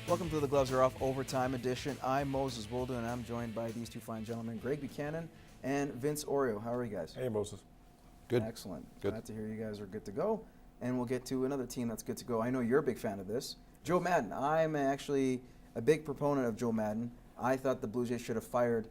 Welcome to the Gloves Are Off Overtime Edition. I'm Moses Woldu, and I'm joined by these two fine gentlemen, Greg Buchanan and Vince Orieux. How are you guys? Hey, Moses. Good. Excellent. Good. Glad to hear you guys are good to go. And we'll get to another team that's good to go. I know you're a big fan of this. Joe Maddon. I'm actually a big proponent of Joe Maddon. I thought the Blue Jays should have fired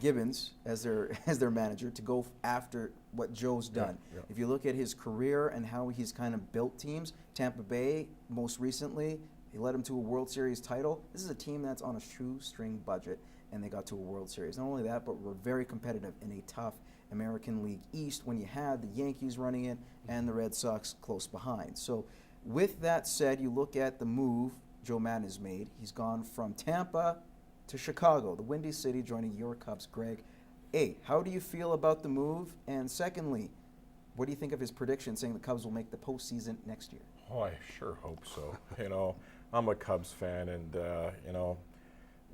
Gibbons as their manager to go after what Joe's done. Yeah. If you look at his career and how he's kind of built teams, Tampa Bay most recently, he led them to a World Series title. This is a team that's on a shoestring budget, and they got to a World Series. Not only that, but we're very competitive in a tough American League East when you had the Yankees running it and the Red Sox close behind. So with that said, you look at the move Joe Maddon has made. He's gone from Tampa to Chicago, the Windy City, joining your Cubs. Greg, A, how do you feel about the move? And secondly, what do you think of his prediction saying the Cubs will make the postseason next year? Oh, I sure hope so. I'm a Cubs fan, and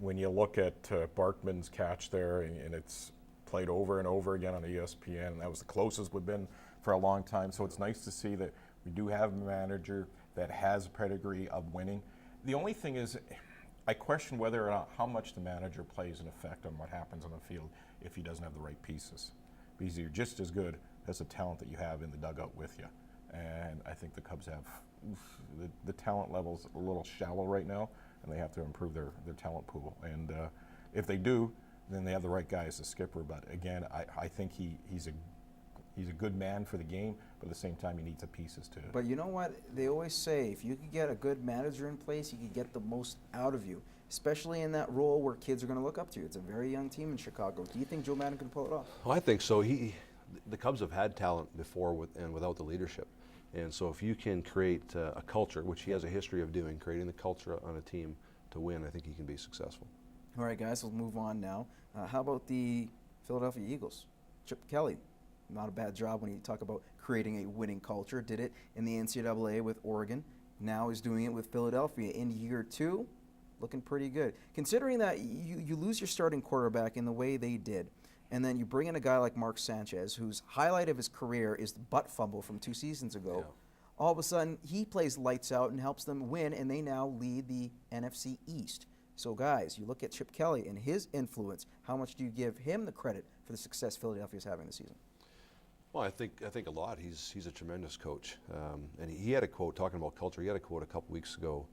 when you look at Barkman's catch there, and it's played over and over again on ESPN, and that was the closest we've been for a long time. So it's nice to see that we do have a manager that has a pedigree of winning. The only thing is, I question whether or not how much the manager plays an effect on what happens on the field if he doesn't have the right pieces. Because you're just as good as the talent that you have in the dugout with you. And I think the Cubs have the talent level's a little shallow right now, and they have to improve their talent pool. And if they do, then they have the right guy as the skipper. But again, I think he's a good man for the game, but at the same time, he needs the pieces too. But you know what? They always say if you could get a good manager in place, you could get the most out of you, especially in that role where kids are going to look up to you. It's a very young team in Chicago. Do you think Joe Maddon can pull it off? Well, I think so. The Cubs have had talent before and without the leadership. And so if you can create a culture, which he has a history of doing, creating the culture on a team to win, I think he can be successful. All right, guys, we'll move on now. How about the Philadelphia Eagles? Chip Kelly, not a bad job when you talk about creating a winning culture. Did it in the NCAA with Oregon. Now is doing it with Philadelphia in year 2. Looking pretty good. Considering that you lose your starting quarterback in the way they did, and then you bring in a guy like Mark Sanchez, whose highlight of his career is the butt fumble from 2 seasons ago. Yeah. All of a sudden, he plays lights out and helps them win, and they now lead the NFC East. So, guys, you look at Chip Kelly and his influence. How much do you give him the credit for the success Philadelphia is having this season? Well, I think a lot. He's a tremendous coach, and he had a quote talking about culture. He had a quote a couple weeks ago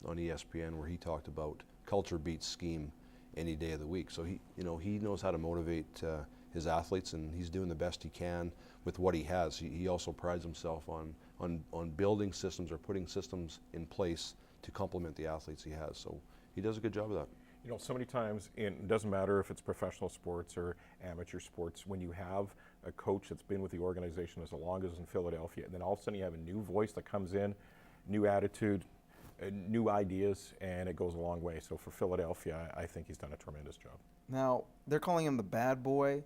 on ESPN where he talked about culture beats scheme any day of the week. So he knows how to motivate his athletes, and he's doing the best he can with what he has. He also prides himself on building systems or putting systems in place to complement the athletes he has. So he does a good job of that. So many times, it doesn't matter if it's professional sports or amateur sports, when you have a coach that's been with the organization as long as in Philadelphia, and then all of a sudden you have a new voice that comes in, new attitude, new ideas, and it goes a long way. So for Philadelphia, I think he's done a tremendous job. Now, they're calling him the bad boy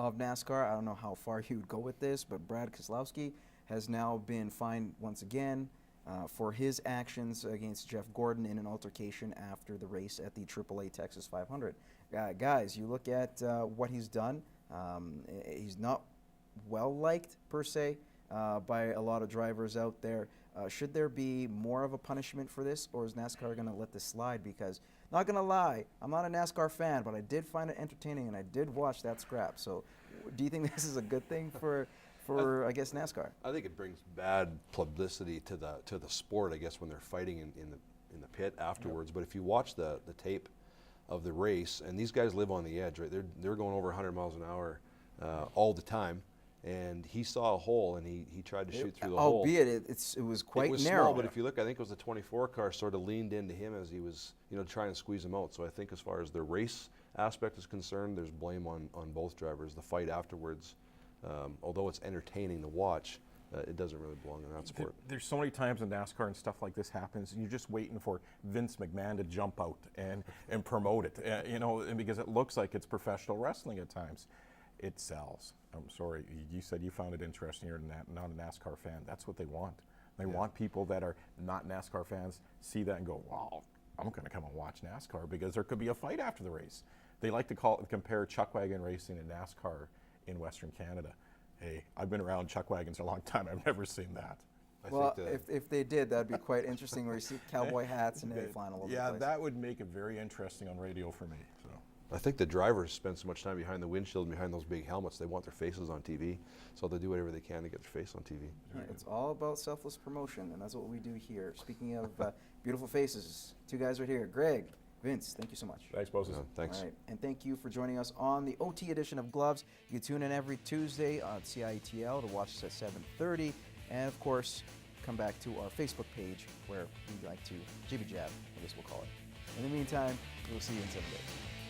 of NASCAR. I don't know how far he would go with this, but Brad Keselowski has now been fined once again for his actions against Jeff Gordon in an altercation after the race at the AAA Texas 500. Guys, you look at what he's done. He's not well-liked, per se, by a lot of drivers out there. Should there be more of a punishment for this, or is NASCAR going to let this slide? Because, not going to lie, I'm not a NASCAR fan, but I did find it entertaining, and I did watch that scrap. So do you think this is a good thing for I guess, NASCAR? I think it brings bad publicity to the sport, I guess, when they're fighting in the pit afterwards. Yep. But if you watch the tape of the race, and these guys live on the edge, right? They're going over 100 miles an hour all the time. And he saw a hole, and he tried to shoot through the hole. Albeit it was quite narrow. Small, but if you look, I think it was the 24 car sort of leaned into him as he was, trying to squeeze him out. So I think as far as the race aspect is concerned, there's blame on both drivers. The fight afterwards, although it's entertaining to watch, it doesn't really belong in that sport. There's so many times in NASCAR and stuff like this happens, and you're just waiting for Vince McMahon to jump out and promote it, and because it looks like it's professional wrestling at times. It sells. I'm sorry, you said you found it interesting. You're not a NASCAR fan. That's what they want. They want people that are not NASCAR fans see that and go, wow, I'm going to come and watch NASCAR, because there could be a fight after the race. They like to compare chuck wagon racing and NASCAR in Western Canada. hey, I've been around chuck wagons a long time. I've never seen that. Well, if they did, that'd be quite interesting where you see cowboy hats and they flying all over the place. Yeah, that would make it very interesting on radio for me. So. I think the drivers spend so much time behind the windshield and behind those big helmets, they want their faces on TV, so they'll do whatever they can to get their face on TV. Yeah, it's all about selfless promotion, and that's what we do here. Speaking of beautiful faces, two guys right here. Greg, Vince, thank you so much. Thanks, Moses. Thanks. All right, and thank you for joining us on the OT edition of Gloves. You can tune in every Tuesday on CITL to watch us at 7:30, and of course, come back to our Facebook page where we like to jibby jab, I guess we'll call it. In the meantime, we'll see you in 7 days.